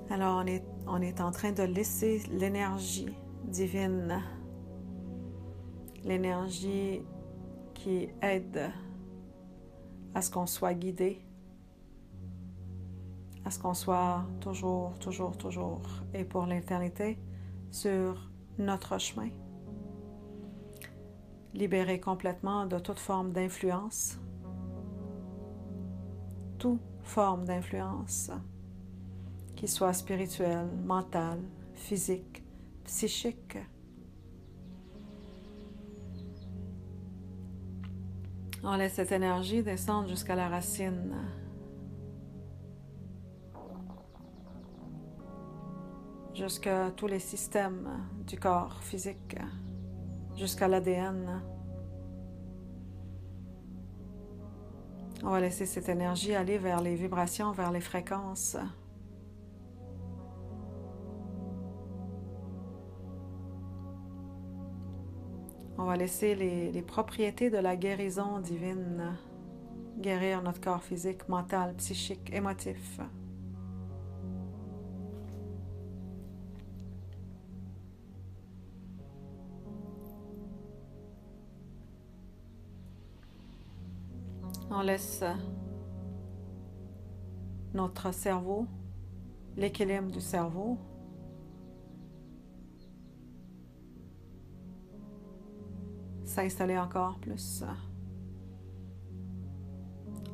Alors, on est en train de laisser l'énergie divine, l'énergie qui aide à ce qu'on soit guidé, à ce qu'on soit toujours et pour l'éternité sur notre chemin. Libéré complètement de toute forme d'influence, toute forme d'influence, qu'il soit spirituel, mental, physique, psychique. On laisse cette énergie descendre jusqu'à la racine. Jusqu'à tous les systèmes du corps physique, jusqu'à l'ADN. On va laisser cette énergie aller vers les vibrations, vers les fréquences. On va laisser les propriétés de la guérison divine guérir notre corps physique, mental, psychique, émotif. On laisse notre cerveau, l'équilibre du cerveau, s'installer encore plus.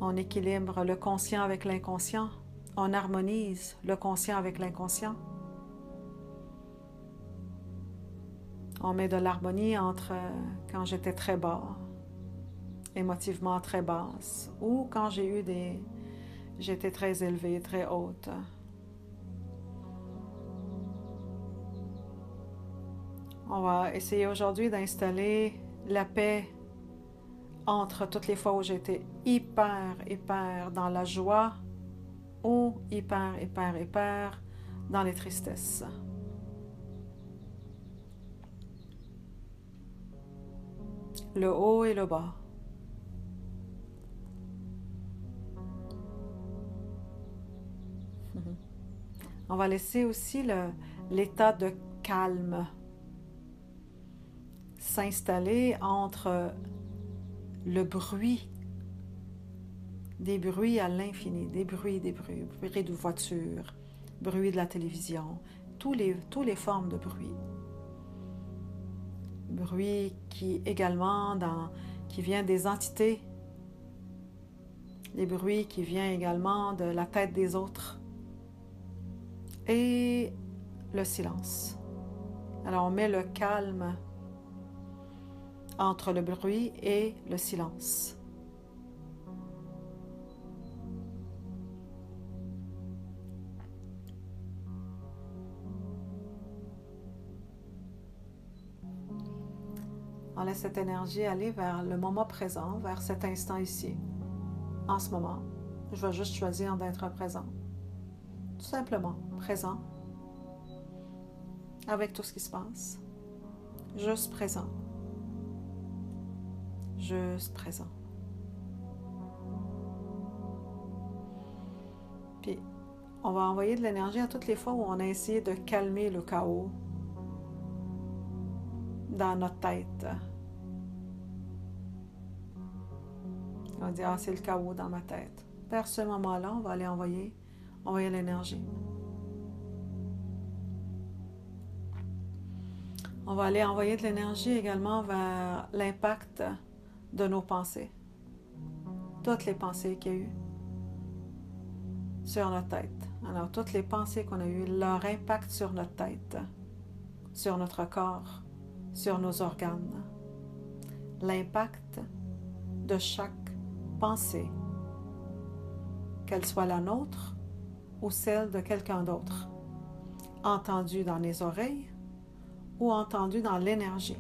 On équilibre le conscient avec l'inconscient. On harmonise le conscient avec l'inconscient. On met de l'harmonie entre quand j'étais très bas, émotivement très basse, ou quand j'étais très élevée, très haute. On va essayer aujourd'hui d'installer la paix entre toutes les fois où j'étais hyper dans la joie ou hyper dans les tristesses. Le haut et le bas. On va laisser aussi l'état de calme s'installer entre le bruit, des bruits à l'infini, des bruits de voiture, bruit de la télévision, tous les formes de bruit. Bruit qui également qui vient des entités, les bruits qui viennent également de la tête des autres et le silence. Alors on met le calme entre le bruit et le silence. On laisse cette énergie aller vers le moment présent, vers cet instant ici. En ce moment, je vais juste choisir d'être présent. Tout simplement présent, avec tout ce qui se passe. Juste présent. Juste présent. Puis, on va envoyer de l'énergie à toutes les fois où on a essayé de calmer le chaos dans notre tête. On va dire, ah, c'est le chaos dans ma tête. Vers ce moment-là, on va aller envoyer l'énergie. On va aller envoyer de l'énergie également vers l'impact de nos pensées. Toutes les pensées qu'il y a eu sur notre tête. Alors, toutes les pensées qu'on a eues, leur impact sur notre tête, sur notre corps, sur nos organes. L'impact de chaque pensée, qu'elle soit la nôtre ou celle de quelqu'un d'autre, entendue dans les oreilles ou entendue dans l'énergie.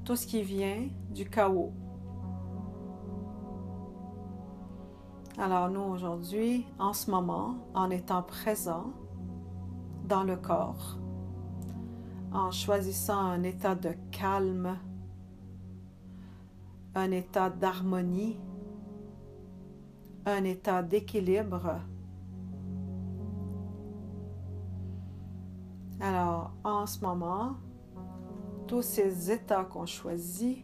Tout ce qui vient du chaos. Alors nous, aujourd'hui, en ce moment, en étant présents dans le corps, en choisissant un état de calme, un état d'harmonie, un état d'équilibre, Alors, en ce moment, tous ces états qu'on choisit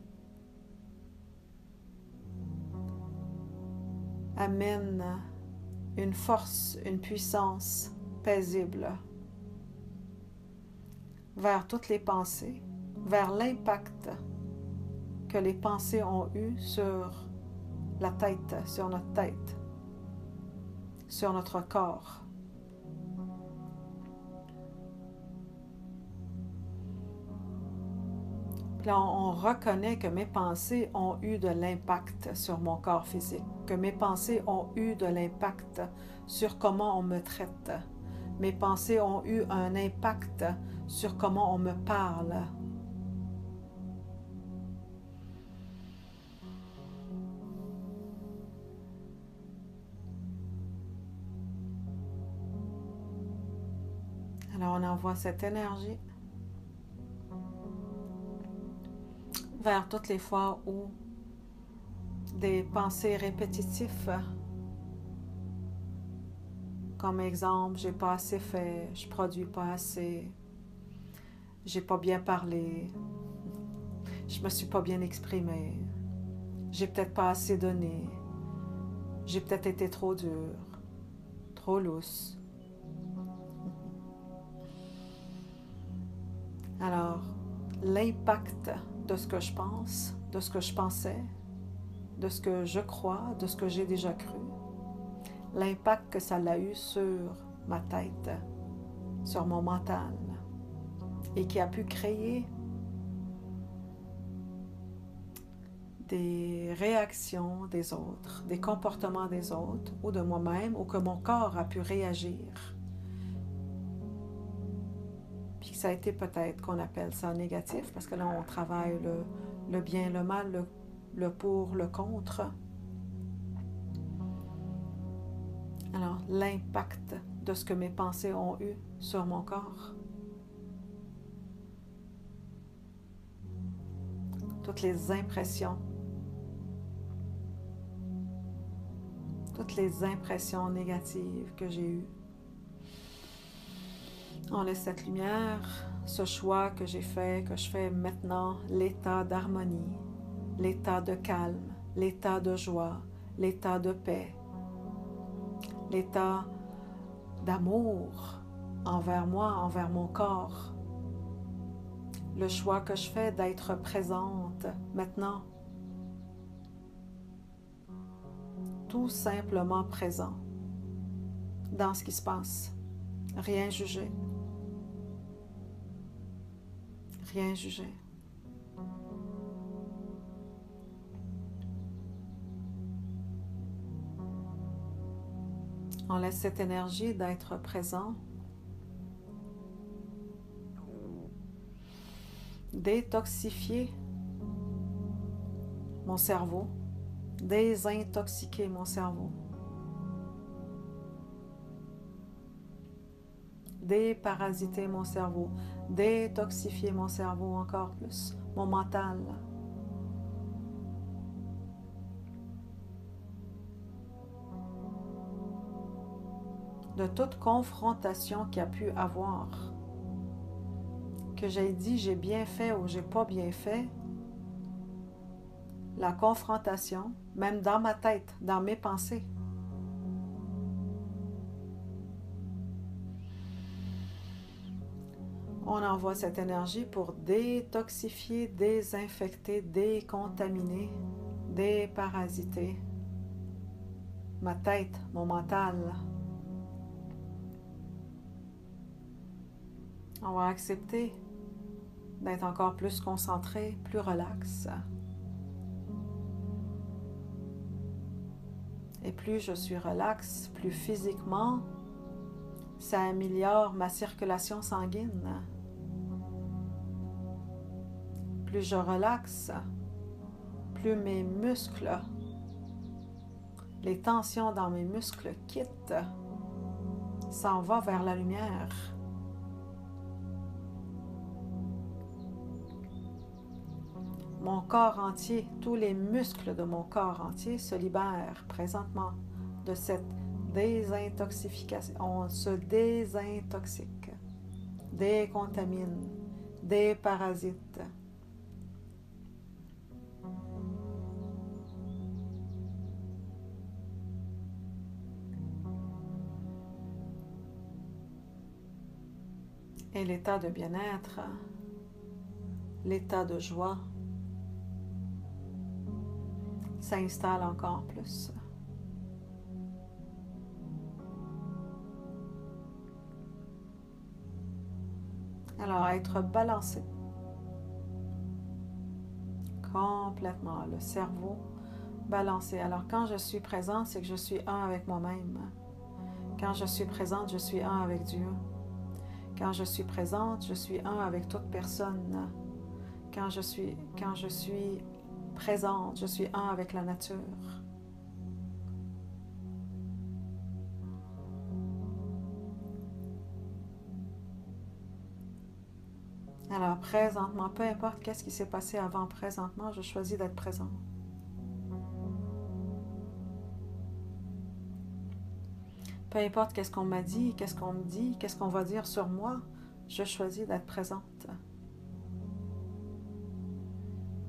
amènent une force, une puissance paisible vers toutes les pensées, vers l'impact que les pensées ont eu sur la tête, sur notre tête, sur notre corps. Puis là, on reconnaît que mes pensées ont eu de l'impact sur mon corps physique, que mes pensées ont eu de l'impact sur comment on me traite. Mes pensées ont eu un impact sur comment on me parle. Alors on envoie cette énergie vers toutes les fois où des pensées répétitives, comme exemple, j'ai pas assez fait, je produis pas assez, j'ai pas bien parlé, je me suis pas bien exprimée, j'ai peut-être pas assez donné, j'ai peut-être été trop dur, trop lousse. Alors, l'impact de ce que je pense, de ce que je pensais, de ce que je crois, de ce que j'ai déjà cru, l'impact que ça a eu sur ma tête, sur mon mental, et qui a pu créer des réactions des autres, des comportements des autres, ou de moi-même, ou que mon corps a pu réagir. Puis ça a été peut-être qu'on appelle ça négatif, parce que là, on travaille le bien, le mal, le pour, le contre. Alors, l'impact de ce que mes pensées ont eu sur mon corps. Toutes les impressions négatives que j'ai eues. On laisse cette lumière, ce choix que j'ai fait, que je fais maintenant, l'état d'harmonie, l'état de calme, l'état de joie, l'état de paix, l'état d'amour envers moi, envers mon corps. Le choix que je fais d'être présente maintenant. Tout simplement présent dans ce qui se passe. Rien juger. Rien juger. On laisse cette énergie d'être présent détoxifier mon cerveau, désintoxiquer mon cerveau, déparasiter mon cerveau, détoxifier mon cerveau encore plus, mon mental. De toute confrontation qu'il y a pu avoir, que j'ai dit j'ai bien fait ou j'ai pas bien fait, la confrontation, même dans ma tête, dans mes pensées. On envoie cette énergie pour détoxifier, désinfecter, décontaminer, déparasiter ma tête, mon mental. On va accepter d'être encore plus concentré, plus relax. Et plus je suis relax, plus physiquement, ça améliore ma circulation sanguine. Plus je relaxe, plus mes muscles, les tensions dans mes muscles quittent, s'en va vers la lumière. Mon corps entier, tous les muscles de mon corps entier se libèrent présentement de cette désintoxication. On se désintoxique. décontamine, déparasite. Et l'état de bien-être, l'état de joie s'installe encore plus. Alors, être balancé complètement, le cerveau balancé. Alors, quand je suis présent, c'est que je suis un avec moi-même. Quand je suis présente, je suis un avec Dieu. Quand je suis présente, je suis un avec toute personne. Quand je suis présente, je suis un avec la nature. Alors, présentement, peu importe qu'est-ce qui s'est passé avant, présentement, je choisis d'être présent. Peu importe qu'est-ce qu'on m'a dit, qu'est-ce qu'on me dit, qu'est-ce qu'on va dire sur moi, je choisis d'être présente.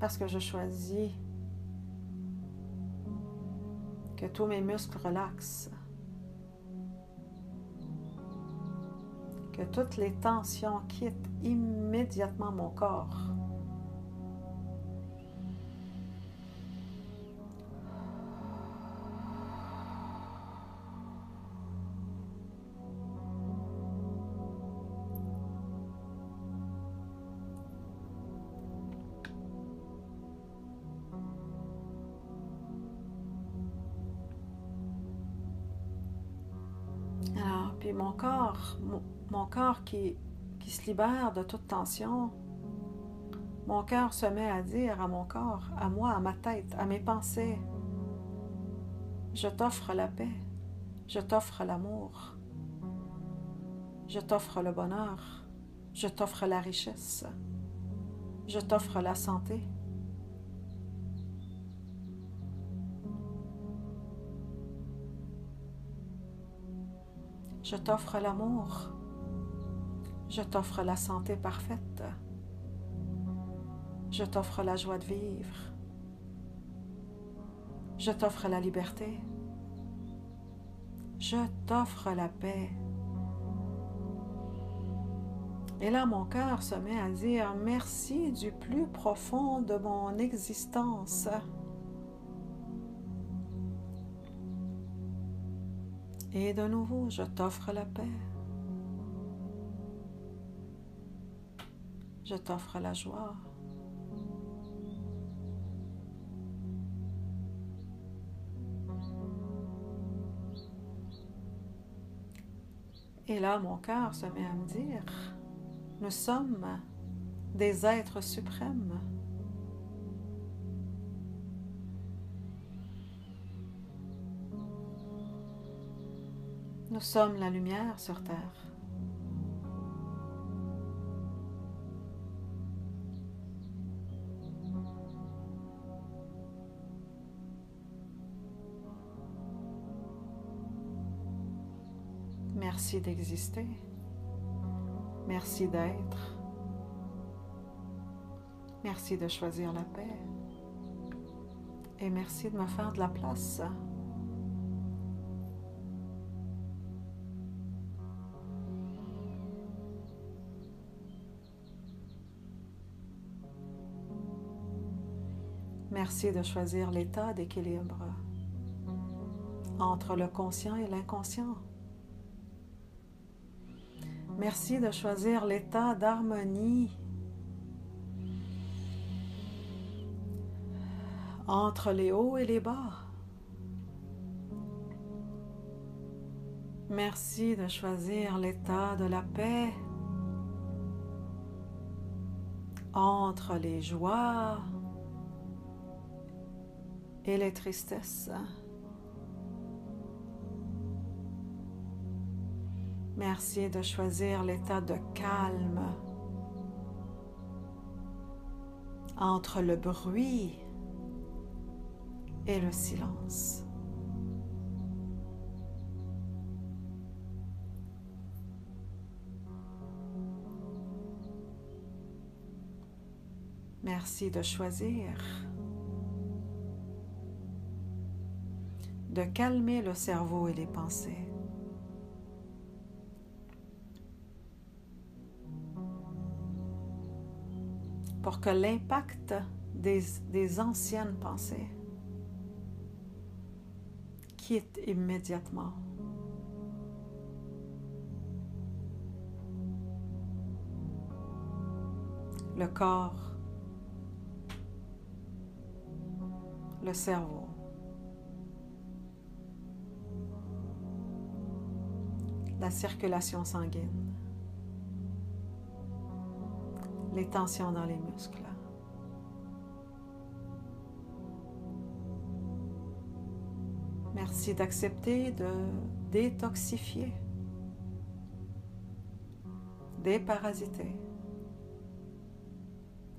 Parce que je choisis que tous mes muscles relaxent. Que toutes les tensions quittent immédiatement mon corps. Alors, puis mon corps qui se libère de toute tension, mon cœur se met à dire à mon corps, à moi, à ma tête, à mes pensées, je t'offre la paix, je t'offre l'amour, je t'offre le bonheur, je t'offre la richesse, je t'offre la santé. Je t'offre l'amour, je t'offre la santé parfaite, je t'offre la joie de vivre, je t'offre la liberté, je t'offre la paix. Et là, mon cœur se met à dire merci du plus profond de mon existence. Et de nouveau, je t'offre la paix. Je t'offre la joie. Et là, mon cœur se met à me dire, nous sommes des êtres suprêmes. Nous sommes la lumière sur terre. Merci d'exister. Merci d'être. Merci de choisir la paix. Et merci de me faire de la place. Merci de choisir l'état d'équilibre entre le conscient et l'inconscient. Merci de choisir l'état d'harmonie entre les hauts et les bas. Merci de choisir l'état de la paix entre les joies et les tristesses. Merci de choisir l'état de calme entre le bruit et le silence. Merci de choisir de calmer le cerveau et les pensées. Pour que l'impact des anciennes pensées quitte immédiatement. Le corps, le cerveau, la circulation sanguine, les tensions dans les muscles. Merci d'accepter de détoxifier, déparasiter,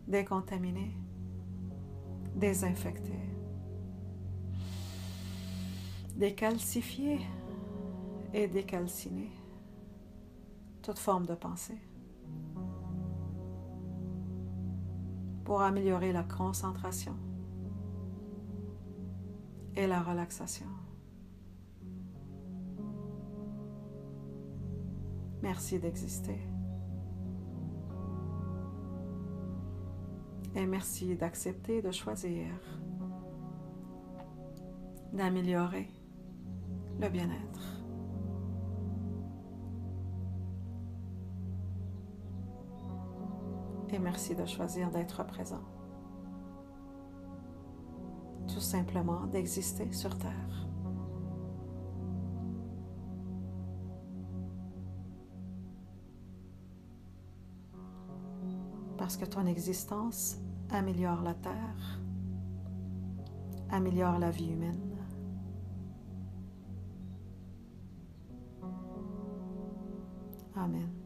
décontaminer, désinfecter, décalcifier et décalciner toute forme de pensée pour améliorer la concentration et la relaxation. Merci d'exister. Et merci d'accepter de choisir d'améliorer le bien-être. Et merci de choisir d'être présent. Tout simplement d'exister sur Terre. Parce que ton existence améliore la Terre, améliore la vie humaine. Amen.